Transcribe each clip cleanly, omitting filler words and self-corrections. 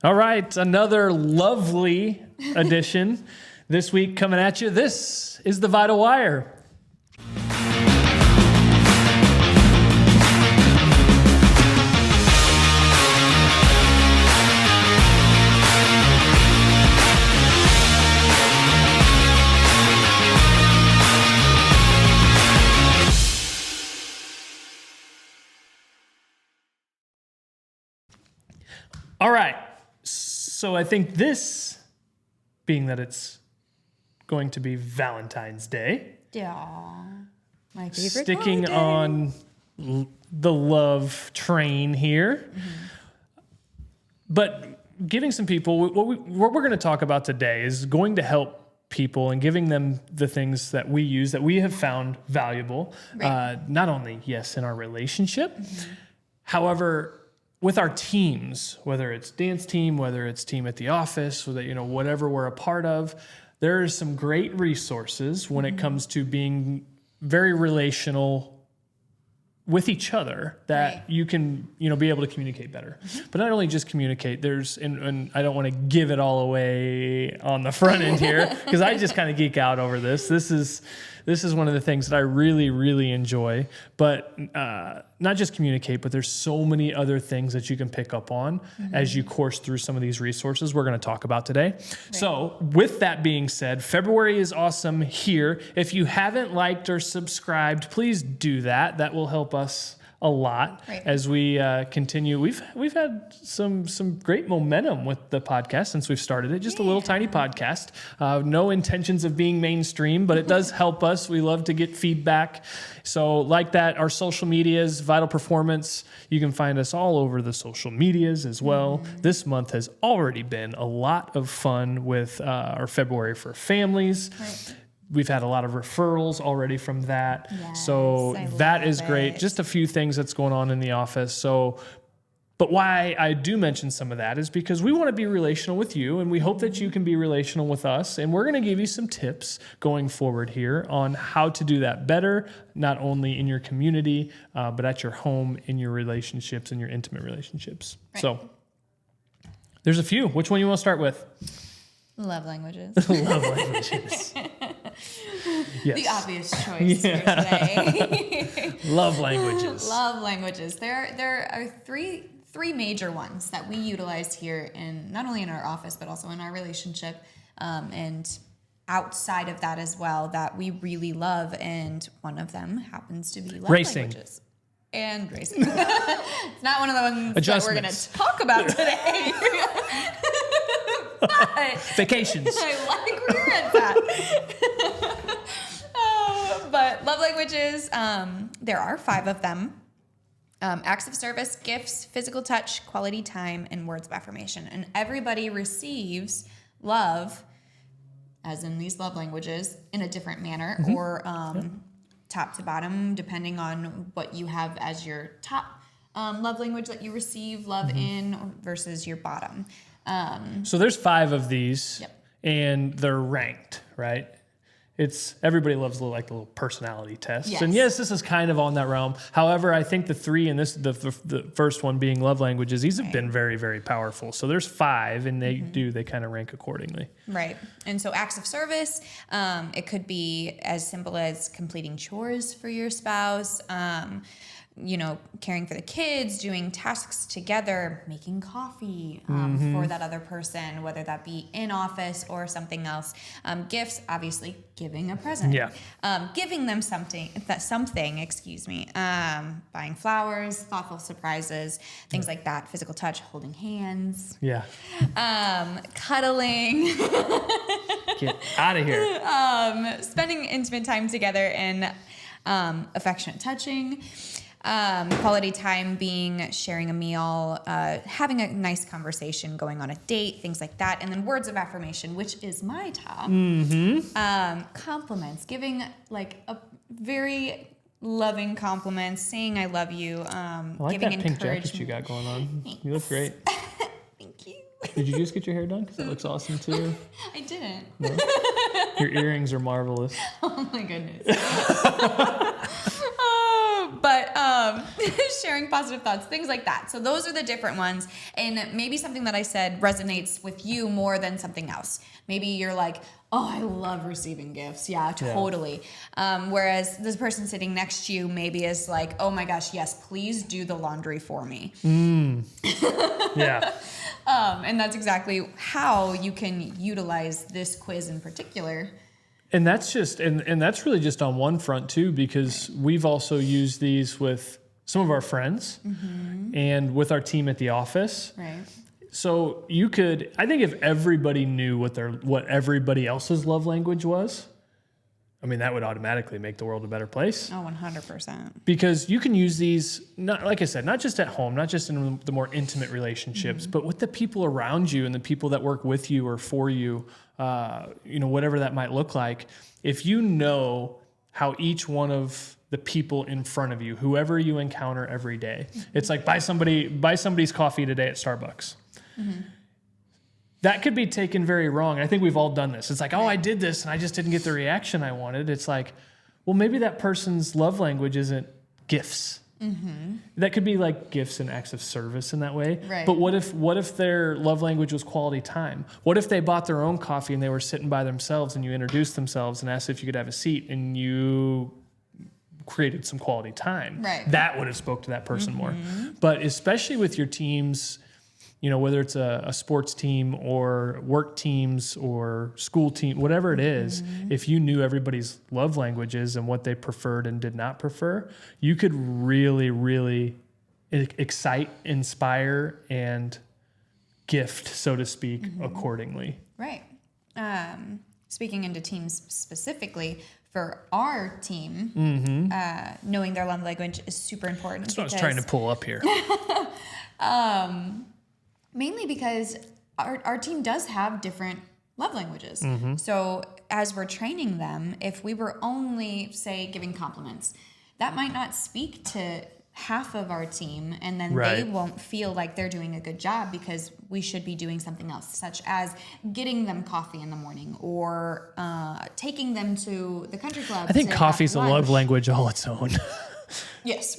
All right, another lovely edition this week coming at you. This is the Vital Wire. All right. So I think this, being that it's going to be Valentine's Day, my favorite sticking holiday. on the love train here, but giving some people, what we're going to talk about today is going to help people and giving them the things that we use that we have found valuable, not only, yes, in our relationship, however, with our teams, whether it's dance team, whether it's team at the office, or that, whatever we're a part of, there are some great resources when it comes to being very relational with each other that you can, be able to communicate better. But not only just communicate, and I don't want to give it all away on the front end here because I just kind of geek out over this. This is one of the things that I really, really enjoy, but not just communicate, but there's so many other things that you can pick up on as you course through some of these resources we're going to talk about today. Right. So with that being said, February is awesome here. If you haven't liked or subscribed, please do that. That will help us a lot as we continue. We've had some great momentum with the podcast since we've started it. Just a little tiny podcast. No intentions of being mainstream, but it does help us. We love to get feedback. So like that, our social medias, Vital Performance, you can find us all over the social medias as well. This month has already been a lot of fun with our February for Families. We've had a lot of referrals already from that. Yes, so that is great. Just a few things that's going on in the office. But why I do mention some of that is because we want to be relational with you, and we hope that you can be relational with us. And we're going to give you some tips going forward here on how to do that better, not only in your community, but at your home, in your relationships, in your intimate relationships. Right. So there's a few. Which one you want to start with? Love languages. Love languages. Yes. The obvious choice for today. Love languages. Love languages. There are three major ones that we utilize here, not only in our office but also in our relationship, and outside of that as well, that we really love. And one of them happens to be love languages. And racing. It's not one of the ones that we're going to talk about today. But vacations. I like where you're at that. But love languages, there are 5 of them. Acts of service, gifts, physical touch, quality time, and words of affirmation. And everybody receives love, as in these love languages, in a different manner, or top to bottom, depending on what you have as your top love language that you receive love in versus your bottom. So there's 5 of these, and they're ranked, right? It's everybody loves the little personality tests, and yes, this is kind of on that realm. However, I think the 3 and the first one being love languages, these have been very, very powerful. So there's 5, and they kind of rank accordingly. Right, and so acts of service, it could be as simple as completing chores for your spouse. Caring for the kids, doing tasks together, making coffee for that other person, whether that be in office or something else. Gifts, obviously, giving a present. Giving them something, buying flowers, thoughtful surprises, things like that. Physical touch, holding hands. Cuddling. Get out of here. Spending intimate time together and affectionate touching. Quality time being sharing a meal, having a nice conversation, going on a date, things like that. And then words of affirmation, which is my top. Compliments, giving a very loving compliments, saying I love you, I like giving that pink encouragement. jacket you got going on. Thanks. You look great. Thank you. Did you just get your hair done? Because that looks awesome too. I didn't. No? Your earrings are marvelous. Oh my goodness. But sharing positive thoughts, things like that. So those are the different ones. And maybe something that I said resonates with you more than something else. Maybe you're like, oh, I love receiving gifts. Yeah, totally. Whereas this person sitting next to you maybe is like, oh my gosh, yes, please do the laundry for me. Yeah. And that's exactly how you can utilize this quiz in particular. And that's just, and that's really just on one front too, because we've also used these with some of our friends and with our team at the office. Right. So you could, I think if everybody knew what everybody else's love language was, I mean, that would automatically make the world a better place. Oh, 100%. Because you can use these, not, like I said, not just at home, not just in the more intimate relationships, but with the people around you and the people that work with you or for you, whatever that might look like. If you know how each one of the people in front of you, whoever you encounter every day, it's like buy somebody's coffee today at Starbucks. That could be taken very wrong. I think we've all done this. It's like, oh, I did this and I just didn't get the reaction I wanted. It's like, well, maybe that person's love language isn't gifts. That could be like gifts and acts of service in that way. Right. But what if their love language was quality time? What if they bought their own coffee and they were sitting by themselves and you introduced themselves and asked if you could have a seat and you created some quality time? Right. That would have spoke to that person more. But especially with your teams, whether it's a sports team or work teams or school team, whatever it is, if you knew everybody's love languages and what they preferred and did not prefer, you could really, really excite, inspire, and gift, so to speak, accordingly. Right. Speaking into teams specifically, for our team, knowing their love language is super important. That's what I was trying to pull up here. Mainly because our team does have different love languages. So as we're training them, if we were only, say, giving compliments, that might not speak to half of our team, and then they won't feel like they're doing a good job because we should be doing something else, such as getting them coffee in the morning or taking them to the country club. I think coffee's a love language all its own. Yes.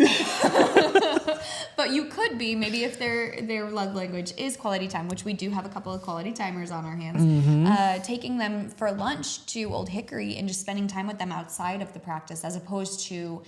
But you could be, maybe if their love language is quality time, which we do have a couple of quality timers on our hands, taking them for lunch to Old Hickory and just spending time with them outside of the practice, as opposed to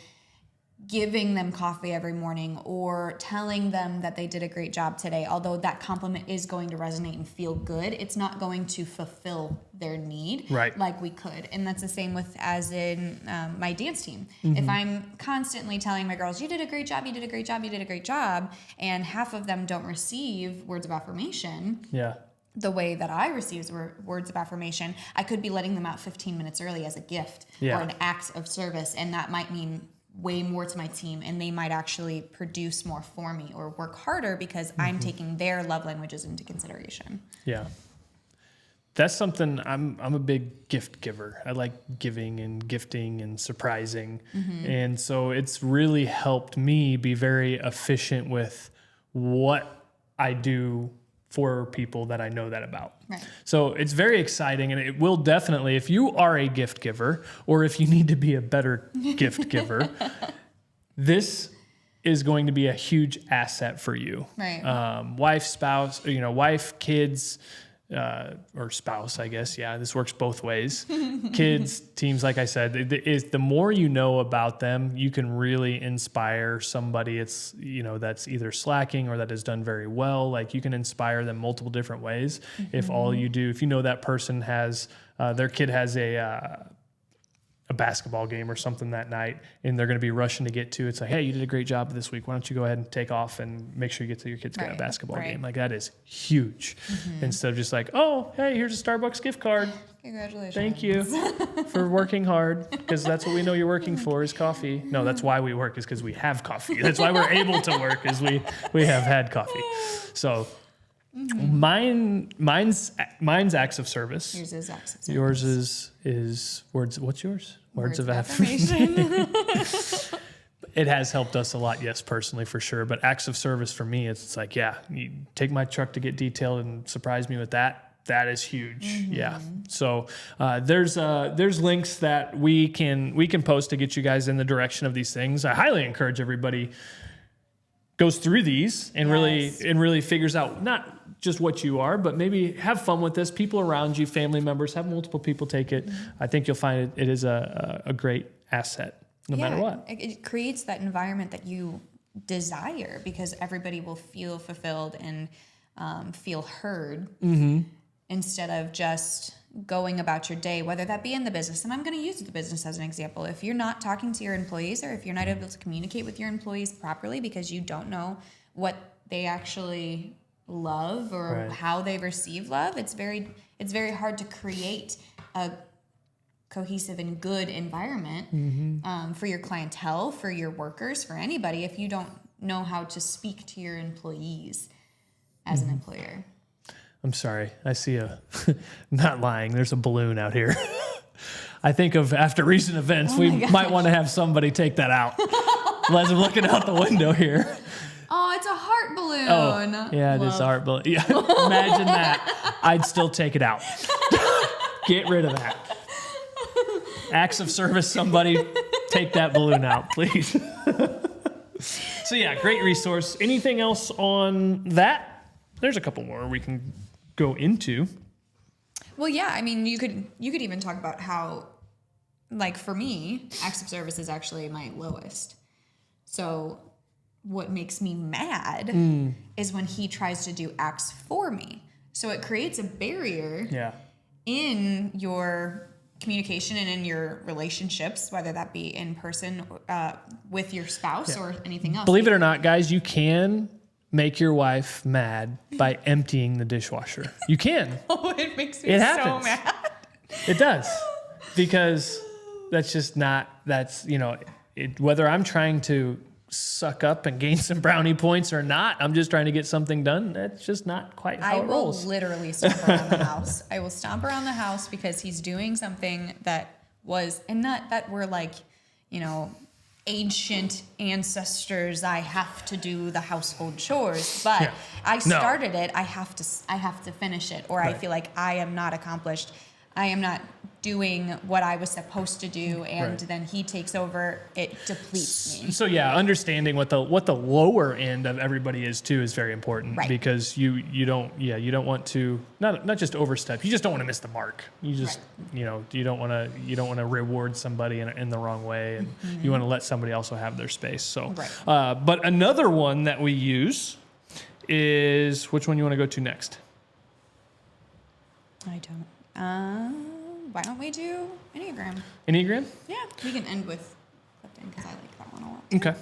giving them coffee every morning or telling them that they did a great job today. Although that compliment is going to resonate and feel good, it's not going to fulfill their need like we could. And that's the same with as in my dance team. If I'm constantly telling my girls, you did a great job, you did a great job, you did a great job, and half of them don't receive words of affirmation the way that I receive words of affirmation, I could be letting them out 15 minutes early as a gift or an act of service, and that might mean way more to my team, and they might actually produce more for me or work harder because I'm taking their love languages into consideration. Yeah. That's something, I'm a big gift giver. I like giving and gifting and surprising. And so it's really helped me be very efficient with what I do for people that I know that about. Right. So it's very exciting, and it will definitely, if you are a gift giver or if you need to be a better gift giver, this is going to be a huge asset for you. Right. Wife, spouse, wife, kids, or spouse, I guess. Yeah, this works both ways. Kids, teams, like I said, the more you know about them, you can really inspire somebody. It's, that's either slacking or that has done very well. Like, you can inspire them multiple different ways. If all you do, if you know that person has, their kid has a basketball game or something that night, and they're going to be rushing to get to, it's like, hey, you did a great job this week. Why don't you go ahead and take off and make sure you get to your kid's basketball game? Like, that is huge. Instead of just like, oh, hey, here's a Starbucks gift card. Congratulations. Thank you for working hard, because that's what we know you're working for is coffee. No, that's why we work, is because we have coffee. That's why we're able to work, is we have had coffee. So mine's acts of service. Yours is acts of service. Yours is words. What's yours? Words of affirmation. It has helped us a lot, yes, personally, for sure. But acts of service for me, it's like, yeah, you take my truck to get detailed and surprise me with that. That is huge. Yeah. So there's links that we can post to get you guys in the direction of these things. I highly encourage everybody, goes through these and Yes. really figures out not just what you are, but maybe have fun with this. People around you, family members, have multiple people take it. I think you'll find it is a great asset no matter what. It creates that environment that you desire because everybody will feel fulfilled and feel heard instead of just going about your day, whether that be in the business. And I'm going to use the business as an example. If you're not talking to your employees or if you're not able to communicate with your employees properly because you don't know what they actually love or how they receive love, it's very hard to create a cohesive and good environment for your clientele, for your workers, for anybody if you don't know how to speak to your employees as an employer. I'm sorry. I see not lying. There's a balloon out here. I think of after recent events, we might want to have somebody take that out. As I'm looking out the window here. Oh, it's a heart balloon. Oh, yeah, it is a heart balloon. Yeah, imagine that. I'd still take it out. Get rid of that. Acts of service, somebody take that balloon out, please. So yeah, great resource. Anything else on that? There's a couple more we can go into. Well, yeah, I mean, you could even talk about how, like for me, acts of service is actually my lowest. So what makes me mad is when he tries to do acts for me. So it creates a barrier in your communication and in your relationships, whether that be in person with your spouse or anything else. Believe it or not, guys, you can make your wife mad by emptying the dishwasher. You can. Oh, it makes me so mad. It does. Because that's just not, whether I'm trying to suck up and gain some brownie points or not, I'm just trying to get something done. That's just not quite how it rolls. I will literally stomp around the house. I will stomp around the house because he's doing something that was, and not that we're like, ancient ancestors, I have to do the household chores, but I started it. I have to finish it, or I feel like I am not accomplished. I am not doing what I was supposed to do, and then he takes over. It depletes me. So yeah, understanding what the lower end of everybody is too is very important, because you don't want to not just overstep. You just don't want to miss the mark. You just you don't want to reward somebody in the wrong way, and you want to let somebody also have their space. So, but another one that we use is, which one you want to go to next? I don't. Why don't we do Enneagram? Enneagram? Yeah, we can end with Clifton because I like that one a lot. Okay.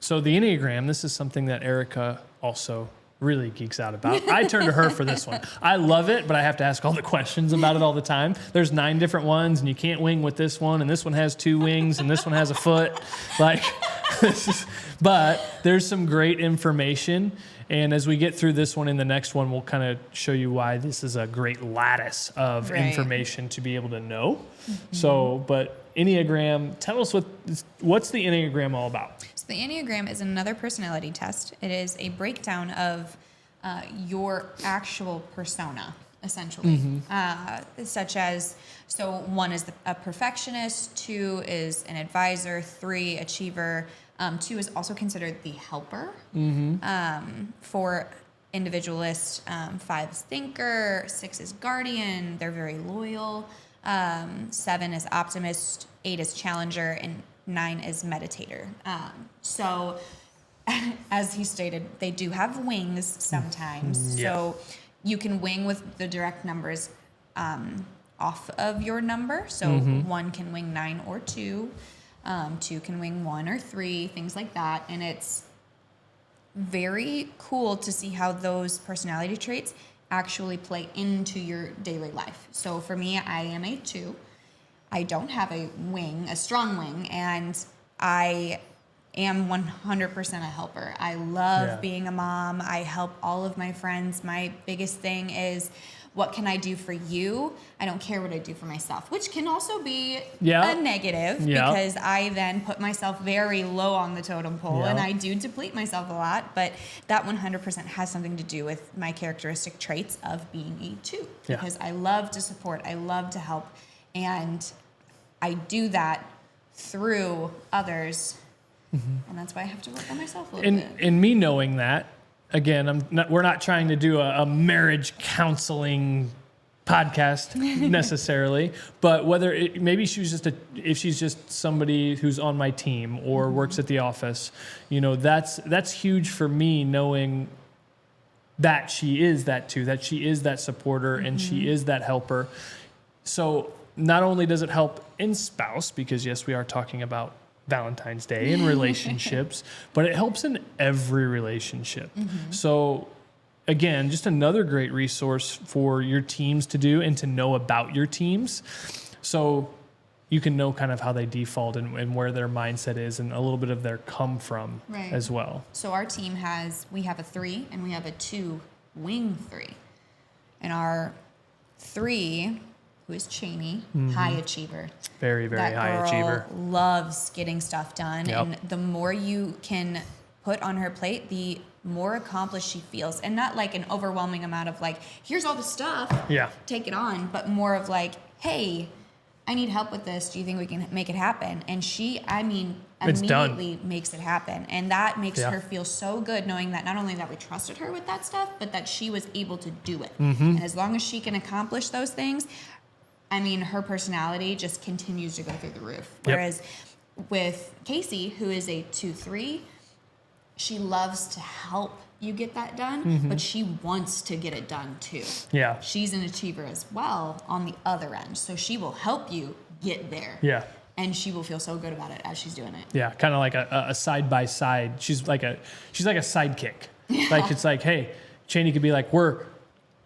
So the Enneagram, this is something that Erika also really geeks out about. I turn to her for this one. I love it, but I have to ask all the questions about it all the time. There's 9 different ones, and you can't wing with this one, and this one has 2 wings, and this one has a foot. But there's some great information. And as we get through this one and the next one, we'll kind of show you why this is a great lattice of information to be able to know. So, but Enneagram, tell us what's the Enneagram all about? So the Enneagram is another personality test. It is a breakdown of your actual persona, essentially. Such as, so 1 is a perfectionist, 2 is an advisor, 3 achiever, 2 is also considered the helper. 4 individualist, 5 is thinker, 6 is guardian. They're very loyal. 7 is optimist, 8 is challenger, and 9 is meditator. So, as he stated, they do have wings sometimes. So you can wing with the direct numbers off of your number. So 1 can wing 9 or 2. 2 can wing 1 or 3, things like that. And it's very cool to see how those personality traits actually play into your daily life. So for me, I am a 2. I don't have a strong wing, and I am 100% a helper. I love being a mom. I help all of my friends. My biggest thing is, what can I do for you? I don't care what I do for myself, which can also be a negative because I then put myself very low on the totem pole and I do deplete myself a lot, but that 100% has something to do with my characteristic traits of being a 2 because I love to support, I love to help, and I do that through others And that's why I have to work on myself a little bit. And me knowing that, again, we're not trying to do a marriage counseling podcast necessarily, but maybe if she's just somebody who's on my team or works at the office, that's huge for me, knowing that she is that too, that she is that supporter and she is that helper. So not only does it help in spouse, because yes, we are talking about Valentine's Day and relationships, but it helps in every relationship. So again, just another great resource for your teams to do and to know about your teams. So you can know kind of how they default and where their mindset is and a little bit of their come from as well. So our team we have a 3 and we have a 2 wing 3. And our 3, who is Cheney, high achiever. Very, very high achiever. Loves getting stuff done. Yep. And the more you can put on her plate, the more accomplished she feels. And not like an overwhelming amount of like, here's all the stuff, take it on, but more of like, hey, I need help with this. Do you think we can make it happen? And she, immediately makes it happen. And that makes her feel so good, knowing that not only that we trusted her with that stuff, but that she was able to do it. And as long as she can accomplish those things, her personality just continues to go through the roof. Whereas with Casey, who is a 2-3, she loves to help you get that done, but she wants to get it done too. Yeah. She's an achiever as well on the other end. So she will help you get there. Yeah. And she will feel so good about it as she's doing it. Yeah. Kind of like a side by side. She's like a sidekick. Like it's like, hey, Cheney could be like, we're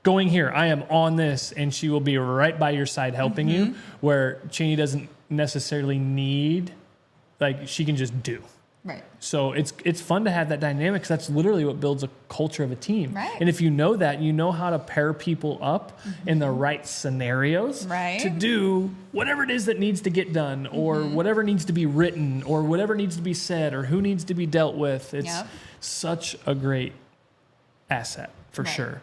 going here. I am on this. And she will be right by your side helping you, where Cheney doesn't necessarily need, like she can just do. Right. So it's fun to have that dynamic, because that's literally what builds a culture of a team. Right. And if you know that, you know how to pair people up in the right scenarios to do whatever it is that needs to get done, or whatever needs to be written, or whatever needs to be said, or who needs to be dealt with. It's such a great asset for sure.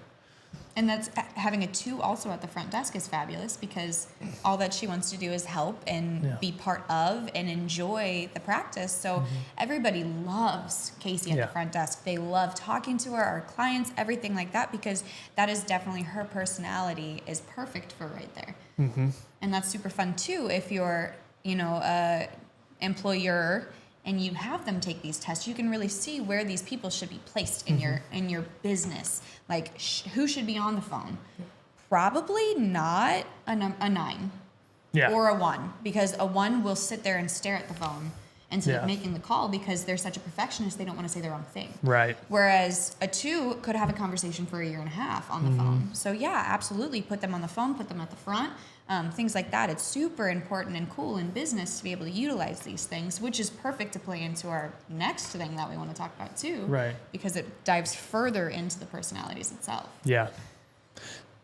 And that's having a 2 also at the front desk is fabulous, because all that she wants to do is help and be part of and enjoy the practice. So everybody loves Casey at the front desk. They love talking to her, our clients, everything like that, because that is definitely her personality is perfect for right there. And that's super fun too. If you're, a employer and you have them take these tests, you can really see where these people should be placed in your business. Like who should be on the phone? Probably not a 9 or a 1, because a 1 will sit there and stare at the phone instead of making the call, because they're such a perfectionist, they don't want to say the wrong thing. Right. Whereas a 2 could have a conversation for 1.5 years on the phone. So yeah, absolutely, put them on the phone, put them at the front. Things like that. It's super important and cool in business to be able to utilize these things, which is perfect to play into our next thing that we want to talk about too. Right. Because it dives further into the personalities itself. Yeah.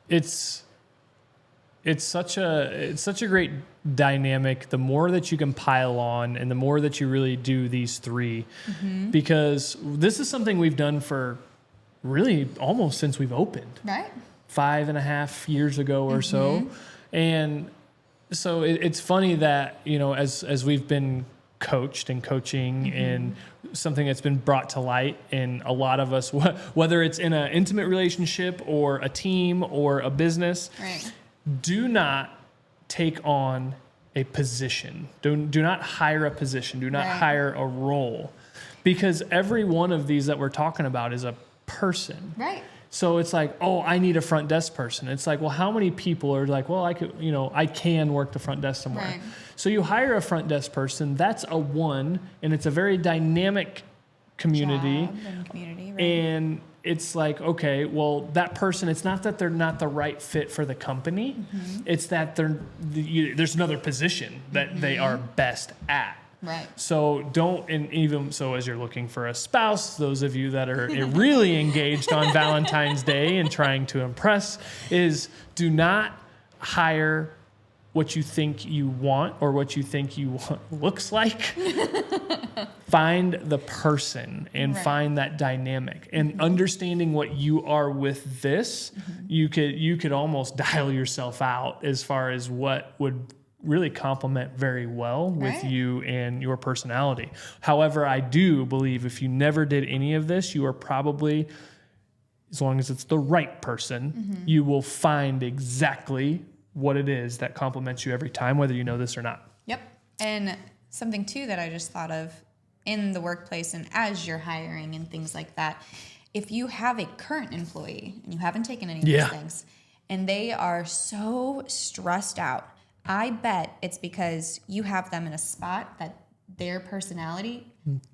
It's such a great dynamic. The more that you can pile on, and the more that you really do these 3, because this is something we've done for really almost since we've opened. Right. 5.5 years ago or so. And so it's funny that, as we've been coached and coaching and something that's been brought to light, and a lot of us, whether it's in an intimate relationship or a team or a business, do not take on a position. Do not hire a position. Do not hire a role, because every one of these that we're talking about is a person. Right. So it's like, oh, I need a front desk person. It's like, well, how many people are like, well, I can work the front desk somewhere. Right. So you hire a front desk person. That's a 1, and it's a very dynamic community. And it's like, okay, well, that person, it's not that they're not the right fit for the company. It's that there's another position that they are best at. Right. So as you're looking for a spouse, those of you that are really engaged on Valentine's Day and trying to impress, do not hire what you think you want or what you think you want looks like. Find the person and find that dynamic, and understanding what you are with this, you could almost dial yourself out as far as what would really complement very well with Right. you and your personality. However, I do believe if you never did any of this, you are probably, as long as it's the right person, you will find exactly what it is that complements you every time, whether you know this or not. Yep. And something too that I just thought of in the workplace and as you're hiring and things like that, if you have a current employee and you haven't taken any of these things and they are so stressed out, I bet it's because you have them in a spot that their personality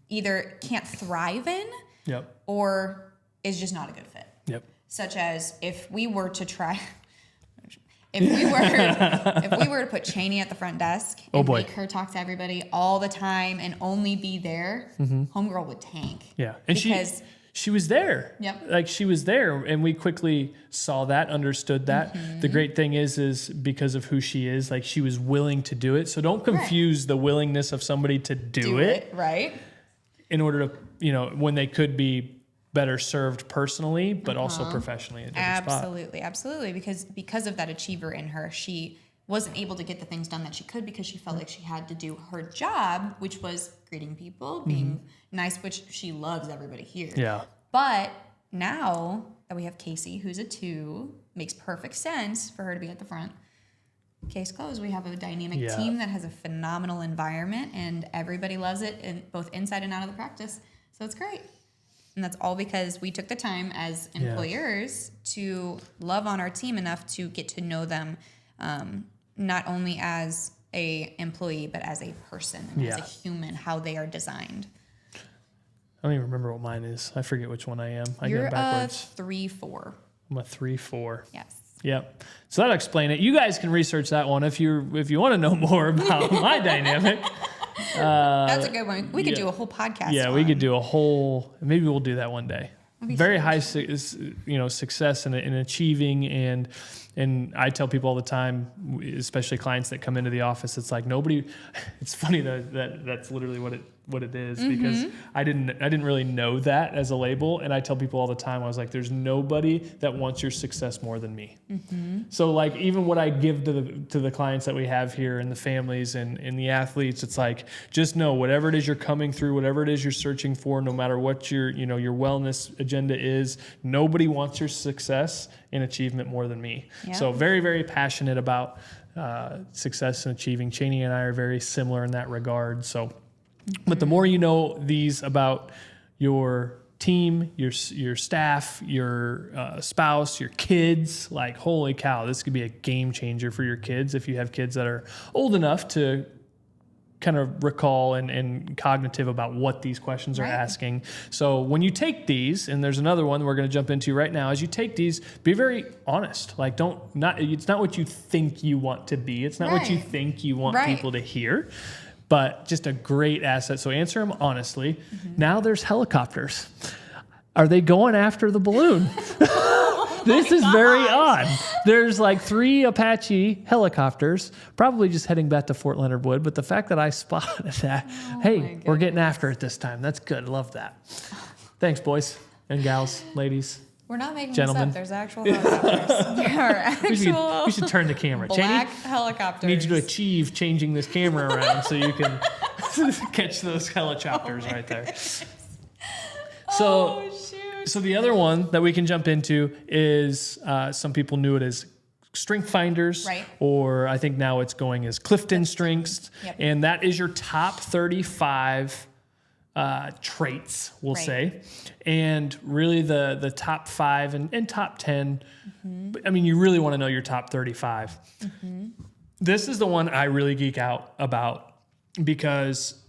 either can't thrive in Yep. or is just not a good fit. Yep. Such as if we were to try, if we were to put Cheney at the front desk and make her talk to everybody all the time and only be there, homegirl would tank. Yeah. And because she was there. Yep. Like she was there, and we quickly saw that, understood that. The great thing is because of who she is, like she was willing to do it. So don't confuse the willingness of somebody to do it right in order to, when they could be better served personally, but also professionally at a different spot. Absolutely. Because of that achiever in her, she wasn't able to get the things done that she could because she felt like she had to do her job, which was greeting people, being nice, which she loves everybody here. Yeah. But now that we have Casey, who's a 2, makes perfect sense for her to be at the front. Case closed. We have a dynamic team that has a phenomenal environment, and everybody loves it, both inside and out of the practice. So it's great. And that's all because we took the time as employers to love on our team enough to get to know them, not only as a employee, but as a person and as a human, how they are designed. I don't even remember what mine is. I forget which one I am. I You're get backwards. a 3-4. I'm a 3-4. Yes. Yep. So that'll explain it. You guys can research that one if you want to know more about my dynamic. That's a good one. We could do a whole podcast. Yeah, we could do a whole. Maybe we'll do that one day. Very high, success in achieving, and I tell people all the time, especially clients that come into the office, it's like nobody. It's funny that's literally what it is because I didn't really know that as a label, and I tell people all the time, I was like, there's nobody that wants your success more than me. So like even what I give to the clients that we have here and the families and the athletes, it's like just know whatever it is you're coming through, whatever it is you're searching for, no matter what your wellness agenda is, nobody wants your success and achievement more than me. Yep. So very, very passionate about success and achieving. Cheney and I are very similar in that regard. So. But the more you know these about your team, your staff, your spouse, your kids, like holy cow, this could be a game changer for your kids if you have kids that are old enough to kind of recall and cognitive about what these questions are asking. So when you take these, and there's another one we're going to jump into right now, as you take these, be very honest. Like it's not what you think you want to be. It's not what you think you want people to hear. But just a great asset. So answer them honestly. Now there's helicopters. Are they going after the balloon? This is very odd. There's like 3 Apache helicopters, probably just heading back to Fort Leonard Wood. But the fact that I spotted that, hey, we're getting after it this time. That's good. Love that. Thanks, boys and gals, ladies. We're not making Gentlemen. this up. There's actual helicopters. There are actual we should turn the camera. black Cheney, helicopters. I need you to achieve changing this camera around so you can catch those helicopters right there. So, so the other one that we can jump into is some people knew it as strength finders, or I think now it's going as Clifton strengths, and that is your top 35 traits, we'll say, and really the top 5 and top 10. I mean, you really want to know your top 35. This is the one I really geek out about because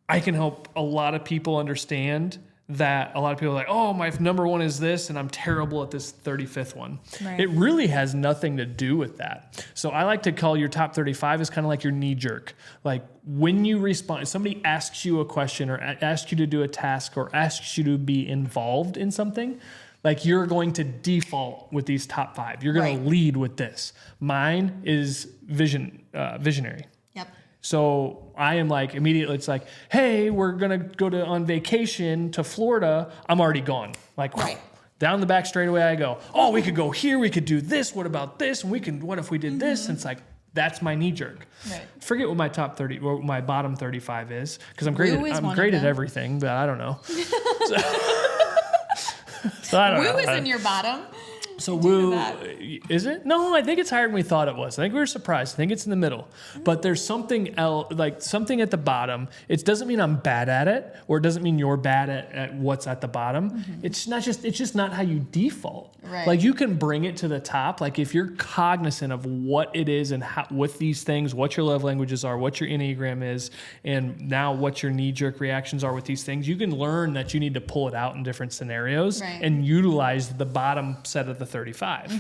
I can help a lot of people understand that a lot of people are like, oh, my number 1 is this, and I'm terrible at this 35th one. It really has nothing to do with that. So I like to call your top 35 as kind of like your knee jerk. Like when you respond, somebody asks you a question or asks you to do a task or asks you to be involved in something, like you're going to default with these top 5. You're going to lead with this. Mine is visionary. So I am like, immediately it's like, hey, we're going to go on vacation to Florida. I'm already gone. Like, down the back straightaway I go, oh, we could go here. We could do this. What about this? And what if we did this? And it's like, That's my knee jerk. Right. Forget what my top 30 or my bottom 35 is, because I'm great. Woo is I'm one great of at them. everything, but I don't know. So I don't know. Woo is in your bottom. So Due to woo, that. is it? No, I think it's higher than we thought it was. I think we were surprised. I think it's in the middle. But there's something else, like something at the bottom. It doesn't mean I'm bad at it, or it doesn't mean you're bad at what's at the bottom. It's just not how you default. Right. Like you can bring it to the top. Like if you're cognizant of what it is and how, with these things, what your love languages are, what your Enneagram is, and now what your knee-jerk reactions are with these things, you can learn that you need to pull it out in different scenarios Right. and utilize the bottom set of the 35.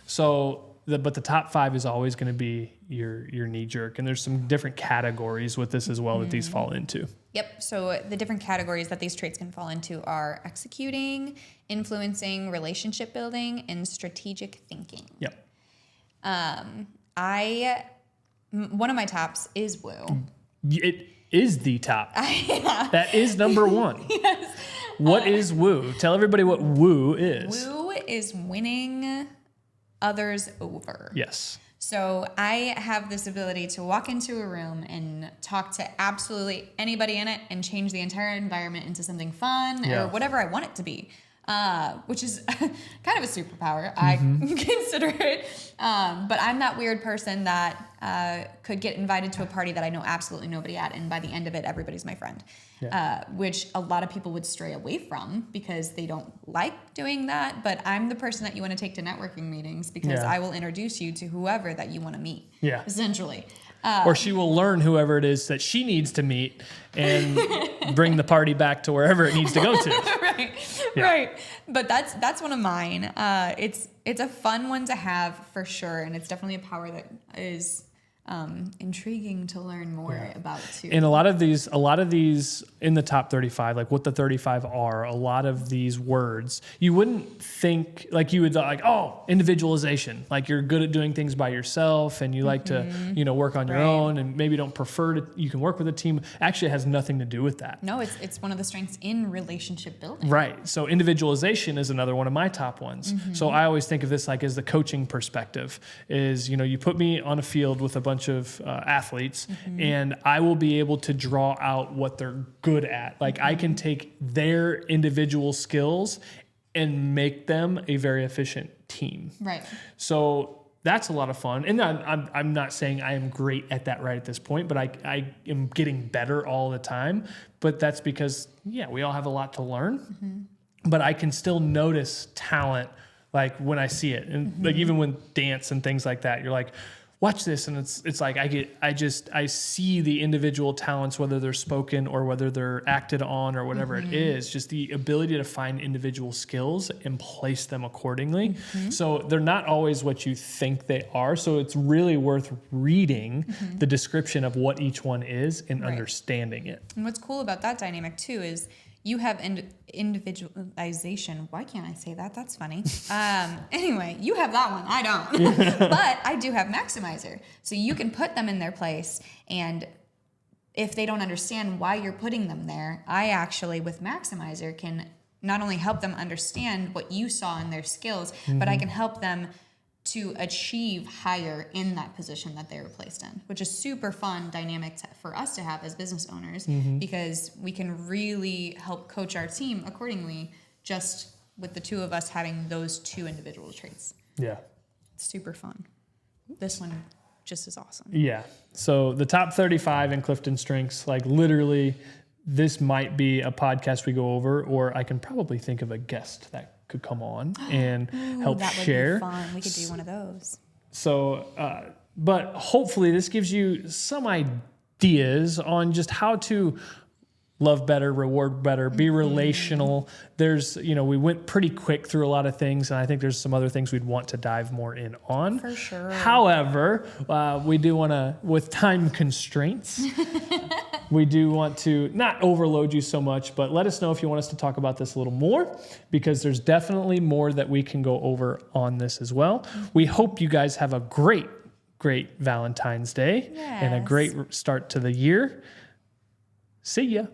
So, but the top 5 is always going to be your knee jerk, and there's some different categories with this as well that these fall into. Yep. So the different categories that these traits can fall into are executing, influencing, relationship building, and strategic thinking. Yep. One of my tops is woo. It is the top. That is number 1. Yes. What is woo? Tell everybody what woo is. Woo is winning others over. Yes. So I have this ability to walk into a room and talk to absolutely anybody in it and change the entire environment into something fun Yeah. or whatever I want it to be, which is kind of a superpower. I consider it. But I'm that weird person that could get invited to a party that I know absolutely nobody at, and by the end of it, everybody's my friend. Yeah. Which a lot of people would stray away from because they don't like doing that. But I'm the person that you want to take to networking meetings because Yeah. I will introduce you to whoever that you want to meet. Yeah. Essentially. Or she will learn whoever it is that she needs to meet and bring the party back to wherever it needs to go to. Right. Yeah. Right. But that's one of mine. It's a fun one to have for sure, and it's definitely a power that is intriguing to learn more about too. And a lot of these in the top 35, like what the 35 are, a lot of these words, you wouldn't think, like you would like, oh, individualization, like you're good at doing things by yourself and you like to, work on your Right. own and maybe don't prefer to, you can work with a team. Actually, it has nothing to do with that. No, it's one of the strengths in relationship building. Right. So individualization is another one of my top ones. So I always think of this like as the coaching perspective is, you put me on a field with a bunch of athletes and I will be able to draw out what they're good at. Like I can take their individual skills and make them a very efficient team. Right. So that's a lot of fun. And I'm not saying I am great at that right at this point, but I am getting better all the time. But that's because, we all have a lot to learn. But I can still notice talent like when I see it. And like even when dance and things like that, you're like, watch this, and it's like I see the individual talents, whether they're spoken or whether they're acted on or whatever it is, just the ability to find individual skills and place them accordingly. So they're not always what you think they are. So it's really worth reading the description of what each one is and understanding it. And what's cool about that dynamic too is you have individualization. Why can't I say that? That's funny. Anyway, you have that one. I don't. But I do have maximizer. So you can put them in their place. And if they don't understand why you're putting them there, I actually, with maximizer, can not only help them understand what you saw in their skills, but I can help them to achieve higher in that position that they were placed in, which is super fun dynamic for us to have as business owners because we can really help coach our team accordingly just with the two of us having those two individual traits. Yeah. It's super fun. This one just is awesome. Yeah. So the top 35 in Clifton Strengths, like literally this might be a podcast we go over, or I can probably think of a guest that could come on and help that share. would be fun. We could do one of those. So, but hopefully this gives you some ideas on just how to love better, reward better, be relational. There's, we went pretty quick through a lot of things, and I think there's some other things we'd want to dive more in on. For sure. However, we do want to, with time constraints, we do want to not overload you so much, but let us know if you want us to talk about this a little more, because there's definitely more that we can go over on this as well. We hope you guys have a great Valentine's Day and a great start to the year. See ya.